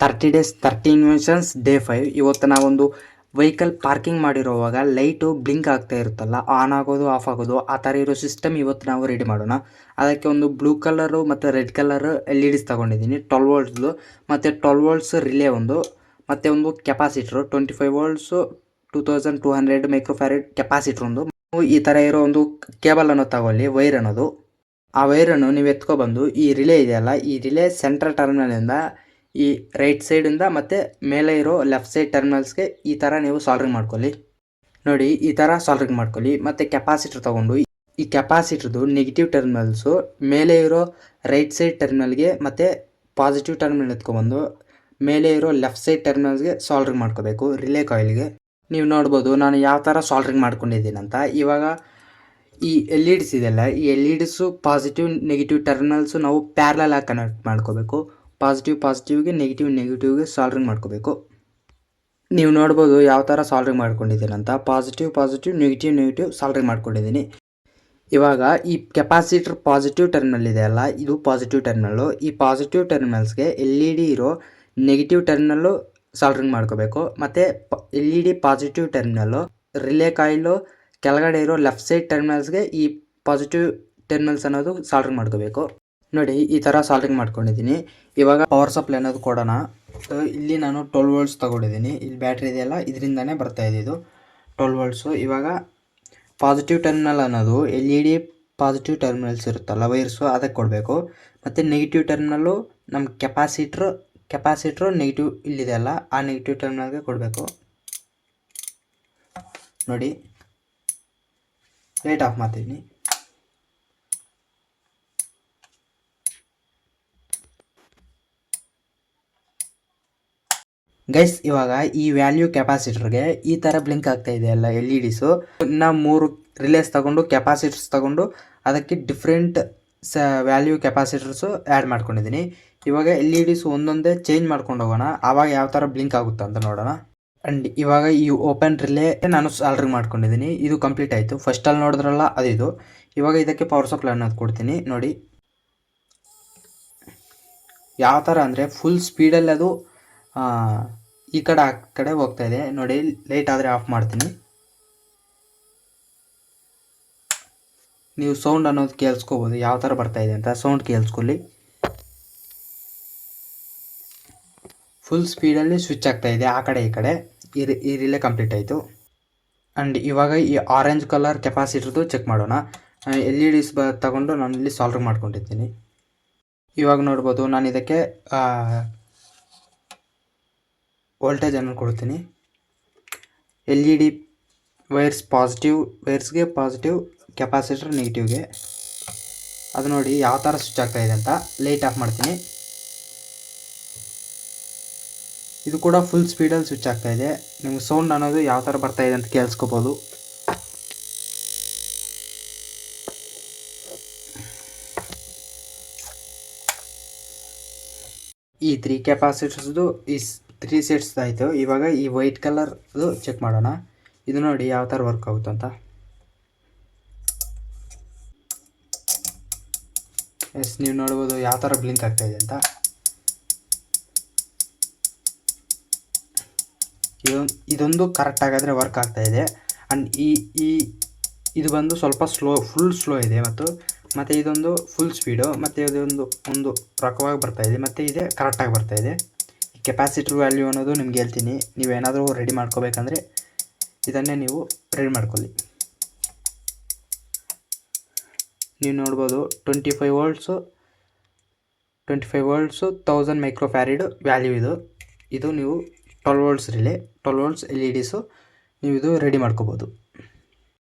30 days 30 inventions day 5. ಇವತ್ತು ನಾವೊಂದು vehicle parking ಮಾಡಿರುವಾಗ light blink ಆಗ್ತಾ ಇರುತ್ತಲ್ಲ, ಆನ್ ಆಗೋದು ಆಫ್ ಆಗೋದು ಆ ಥರ ಇರೋ ಸಿಸ್ಟಮ್ ಇವತ್ತು ನಾವು ರೆಡಿ ಮಾಡೋಣ. ಅದಕ್ಕೆ ಒಂದು ಬ್ಲೂ ಕಲರು ಮತ್ತು ರೆಡ್ ಕಲರ್ LEDs ತೊಗೊಂಡಿದ್ದೀನಿ, 12 ವೋಲ್ಟ್ಸ್ದು ಮತ್ತು 12 ವೋಲ್ಟ್ಸ್ ರಿಲೇ ಒಂದು, ಮತ್ತು ಒಂದು ಕೆಪಾಸಿಟ್ರು 25 ವೋಲ್ಟ್ಸು 2200 ಮೈಕ್ರೋಫ್ಯಾರಡ್ ಕೆಪಾಸಿಟ್ರ್ ಒಂದು. ಈ ಥರ ಇರೋ ಒಂದು ಕೇಬಲನ್ನು ತಗೊಳ್ಳಿ, ವೈರ್ ಅನ್ನೋದು. ಆ ವೈರನ್ನು ನೀವು ಎತ್ಕೊಬಂದು ಈ ರಿಲೇ ಇದೆಯಲ್ಲ, ಈ ರಿಲೇ ಸೆಂಟ್ರಲ್ ಟರ್ಮಿನಲಿಂದ ಈ ರೈಟ್ ಸೈಡಿಂದ ಮತ್ತು ಮೇಲೆ ಇರೋ ಲೆಫ್ಟ್ ಸೈಡ್ ಟರ್ಮಿನಲ್ಸ್ಗೆ ಈ ಥರ ನೀವು ಸಾಲ್ಡ್ರಿಂಗ್ ಮಾಡ್ಕೊಳ್ಳಿ. ನೋಡಿ, ಈ ಥರ ಸಾಲ್ಡ್ರಿಂಗ್ ಮಾಡ್ಕೊಳ್ಳಿ. ಮತ್ತು ಕೆಪಾಸಿಟರ್ ತೊಗೊಂಡು ಈ ಕೆಪಾಸಿಟ್ರದ್ದು ನೆಗೆಟಿವ್ ಟರ್ಮಿನಲ್ಸು ಮೇಲೆ ಇರೋ ರೈಟ್ ಸೈಡ್ ಟರ್ಮಿನಲ್ಗೆ ಮತ್ತು ಪಾಸಿಟಿವ್ ಟರ್ಮಿನಲ್ ಎತ್ಕೊಬಂದು ಮೇಲೆ ಇರೋ ಲೆಫ್ಟ್ ಸೈಡ್ ಟರ್ಮಿನಲ್ಸ್ಗೆ ಸಾಲ್ಡ್ರಿಂಗ್ ಮಾಡ್ಕೋಬೇಕು ರಿಲೇ ಕಾಯಿಲ್ಗೆ. ನೀವು ನೋಡ್ಬೋದು ನಾನು ಯಾವ ಥರ ಸಾಲ್ಡ್ರಿಂಗ್ ಮಾಡ್ಕೊಂಡಿದ್ದೀನಂತ. ಇವಾಗ ಈ LEDs ಇದೆಯಲ್ಲ, ಈ LEDಸು ಪಾಸಿಟಿವ್ ನೆಗೆಟಿವ್ ಟರ್ಮಿನಲ್ಸು ನಾವು ಪ್ಯಾರಲಲ್ ಆಗಿ ಕನೆಕ್ಟ್ ಮಾಡ್ಕೋಬೇಕು. ಪಾಸಿಟಿವ್ಗೆ ನೆಗೆಟಿವ್ಗೆ ಸಾಲ್ಡ್ರಿಂಗ್ ಮಾಡ್ಕೋಬೇಕು. ನೀವು ನೋಡ್ಬೋದು ಯಾವ ಥರ ಸಾಲ್ಡ್ರಿಂಗ್ ಮಾಡ್ಕೊಂಡಿದ್ದೀನಂತ. ಪಾಸಿಟಿವ್ ನೆಗೆಟಿವ್ ಸಾಲ್ಡ್ರಿಂಗ್ ಮಾಡ್ಕೊಂಡಿದ್ದೀನಿ. ಇವಾಗ ಈ ಕೆಪಾಸಿಟರ್ ಪಾಸಿಟಿವ್ ಟರ್ಮಿನಲ್ ಇದೆಯಲ್ಲ, ಇದು ಪಾಸಿಟಿವ್ ಟರ್ಮಿನಲ್ಲು. ಈ ಪಾಸಿಟಿವ್ ಟರ್ಮಿನಲ್ಸ್ಗೆ LED ಇರೋ ನೆಗೆಟಿವ್ ಟರ್ಮಿನಲ್ಲು ಸಾಲ್ಡ್ರಿಂಗ್ ಮಾಡ್ಕೋಬೇಕು. ಮತ್ತು LED ಪಾಸಿಟಿವ್ ಟರ್ಮಿನಲ್ಲು ರಿಲೇ ಕಾಯಿಲು ಕೆಳಗಡೆ ಇರೋ ಲೆಫ್ಟ್ ಸೈಡ್ ಟರ್ಮಿನಲ್ಸ್ಗೆ ಈ ಪಾಸಿಟಿವ್ ಟರ್ಮಿನಲ್ಸ್ ಅನ್ನೋದು ಸಾಲ್ಡ್ರಿಂಗ್ ಮಾಡ್ಕೋಬೇಕು. ನೋಡಿ, ಈ ಥರ ಸಾಲ್ಡ್ರಿಂಗ್ ಮಾಡ್ಕೊಂಡಿದ್ದೀನಿ. ಇವಾಗ ಪವರ್ ಸಪ್ಲೈ ಅನ್ನೋದು ಕೊಡೋಣ. ಇಲ್ಲಿ ನಾನು 12 ವೋಲ್ಟ್ಸ್ ತೊಗೊಂಡಿದ್ದೀನಿ. ಇಲ್ಲಿ ಬ್ಯಾಟ್ರಿ ಇದೆಯಲ್ಲ, ಇದರಿಂದನೇ ಬರ್ತಾಯಿದೆ ಇದು 12 ವೋಲ್ಟ್ಸು. ಇವಾಗ ಪಾಸಿಟಿವ್ ಟರ್ಮಿನಲ್ ಅನ್ನೋದು LED ಪಾಸಿಟಿವ್ ಟರ್ಮಿನಲ್ಸ್ ಇರುತ್ತಲ್ಲ ವೈರ್ಸು, ಅದಕ್ಕೆ ಕೊಡಬೇಕು. ಮತ್ತು ನೆಗೆಟಿವ್ ಟರ್ಮಿನಲ್ಲು ನಮ್ಮ ಕೆಪಾಸಿಟ್ರು ನೆಗೆಟಿವ್ ಇಲ್ಲಿದೆಯಲ್ಲ, ಆ ನೆಗೆಟಿವ್ ಟರ್ಮಿನಲ್ಗೆ ಕೊಡಬೇಕು. ನೋಡಿ, ಲೈಟ್ ಆಫ್ ಮಾಡ್ತೀನಿ. ಗೈಸ್, ಇವಾಗ ಈ ವ್ಯಾಲ್ಯೂ ಕೆಪಾಸಿಟರ್ಗೆ ಈ ಥರ ಬ್ಲಿಂಕ್ ಆಗ್ತಾ ಇದೆಯಲ್ಲ LEDಸು. ಇನ್ನು 3 ರಿಲೇಸ್ ತಗೊಂಡು ಕೆಪಾಸಿಟರ್ಸ್ ತಗೊಂಡು ಅದಕ್ಕೆ ಡಿಫ್ರೆಂಟ್ ವ್ಯಾಲ್ಯೂ ಕೆಪಾಸಿಟರ್ಸು ಆ್ಯಡ್ ಮಾಡ್ಕೊಂಡಿದ್ದೀನಿ. ಇವಾಗ LEDಸು ಒಂದೊಂದೇ ಚೇಂಜ್ ಮಾಡ್ಕೊಂಡು ಹೋಗೋಣ, ಆವಾಗ ಯಾವ ಥರ ಬ್ಲಿಂಕ್ ಆಗುತ್ತೆ ಅಂತ ನೋಡೋಣ. ಆ್ಯಂಡ್ ಇವಾಗ ಈ ಓಪನ್ ರಿಲೇ ನಾನು ಸಾಲ್ಡ್ರಿಂಗ್ ಮಾಡ್ಕೊಂಡಿದ್ದೀನಿ. ಇದು ಕಂಪ್ಲೀಟ್ ಆಯಿತು. ಫಸ್ಟಲ್ಲಿ ನೋಡಿದ್ರಲ್ಲ ಅದಿದು. ಇವಾಗ ಇದಕ್ಕೆ ಪವರ್ ಸಪ್ಲೈ ಅನ್ನೋದು ಕೊಡ್ತೀನಿ. ನೋಡಿ ಯಾವ ಥರ ಅಂದರೆ ಫುಲ್ ಸ್ಪೀಡಲ್ಲಿ ಅದು ಈ ಕಡೆ ಆ ಕಡೆ ಹೋಗ್ತಾ ಇದೆ. ನೋಡಿ, ಲೈಟ್ ಆದರೆ ಆಫ್ ಮಾಡ್ತೀನಿ. ನೀವು ಸೌಂಡ್ ಅನ್ನೋದು ಕೇಳಿಸ್ಕೋಬೋದು, ಯಾವ ಥರ ಬರ್ತಾ ಇದೆ ಅಂತ. ಸೌಂಡ್ ಕೇಳಿಸ್ಕೊಳ್ಳಿ. ಫುಲ್ ಸ್ಪೀಡಲ್ಲಿ ಸ್ವಿಚ್ ಆಗ್ತಾ ಇದೆ ಆ ಕಡೆ ಈ ಕಡೆ. ಈ ರಿಲೇ ಕಂಪ್ಲೀಟ್ ಆಯಿತು. ಆ್ಯಂಡ್ ಇವಾಗ ಈ ಆರೆಂಜ್ ಕಲರ್ ಕೆಪಾಸಿಟರ್ದು ಚೆಕ್ ಮಾಡೋಣ. LEDs ತಗೊಂಡು ನಾನು ಇಲ್ಲಿ ಸಾಲ್ಡ್ರಿಂಗ್ ಮಾಡ್ಕೊಂಡಿದ್ದೀನಿ. ಇವಾಗ ನೋಡ್ಬೋದು, ನಾನು ಇದಕ್ಕೆ ವೋಲ್ಟೇಜ್ ಅನ್ನು ಕೊಡ್ತೀನಿ. LED ವೈರ್ಸ್ ವೈರ್ಸ್ಗೆ ಪಾಸಿಟಿವ್, ಕೆಪಾಸಿಟರ್ ನೆಗೆಟಿವ್ಗೆ. ಅದು ನೋಡಿ ಯಾವ ಥರ ಸ್ವಿಚ್ ಆಗ್ತಾ ಇದೆ ಅಂತ. ಲೈಟ್ ಆಫ್ ಮಾಡ್ತೀನಿ. ಇದು ಕೂಡ ಫುಲ್ ಸ್ಪೀಡಲ್ಲಿ ಸ್ವಿಚ್ ಆಗ್ತಾ ಇದೆ. ನಿಮ್ಗೆ ಸೌಂಡ್ ಅನ್ನೋದು ಯಾವ ಥರ ಬರ್ತಾ ಇದೆ ಅಂತ ಕೇಳಿಸ್ಕೋಬೋದು. ಈ 3 ಕೆಪಾಸಿಟರ್ಸ್ದು ಈ 3 ಸೆಟ್ಸ್ ಆಯಿತು. ಇವಾಗ ಈ ವೈಟ್ ಕಲರ್ದು ಚೆಕ್ ಮಾಡೋಣ. ಇದು ನೋಡಿ ಯಾವ ಥರ ವರ್ಕ್ ಆಗುತ್ತಂತ. ಎಸ್, ನೀವು ನೋಡ್ಬೋದು ಯಾವ ಥರ ಬ್ಲಿಂಕ್ ಆಗ್ತಾ ಇದೆ ಅಂತ. ಇದೊಂದು ಕರೆಕ್ಟ್ ಆಗಿದ್ರೆ ವರ್ಕ್ ಆಗ್ತಾ ಇದೆ. ಆ್ಯಂಡ್ ಇದು ಬಂದು ಸ್ವಲ್ಪ ಫುಲ್ ಸ್ಲೋ ಇದೆ. ಮತ್ತು ಇದೊಂದು ಫುಲ್ ಸ್ಪೀಡು, ಮತ್ತು ಇದೊಂದು ರಕವಾಗಿ ಬರ್ತಾಯಿದೆ, ಮತ್ತು ಇದೆ ಕರೆಕ್ಟಾಗಿ ಬರ್ತಾಯಿದೆ. ಕೆಪಾಸಿಟರ್ ವ್ಯಾಲ್ಯೂ ಅನ್ನೋದು ನಿಮ್ಗೆ ಹೇಳ್ತೀನಿ. ನೀವೇನಾದರೂ ರೆಡಿ ಮಾಡ್ಕೋಬೇಕಂದ್ರೆ ಇದನ್ನೇ ನೀವು ರೆಡಿ ಮಾಡ್ಕೊಳ್ಳಿ. ನೀವು ನೋಡ್ಬೋದು 25 ವೋಲ್ಟ್ಸು 1000 ಮೈಕ್ರೋಫ್ಯಾರಡ್ ವ್ಯಾಲ್ಯೂ ಇದು ನೀವು 12 ವೋಲ್ಟ್ಸ್ ರಿಲೇ, 12 ವೋಲ್ಟ್ಸ್ LEDಸು ನೀವು ಇದು ರೆಡಿ ಮಾಡ್ಕೋಬೋದು.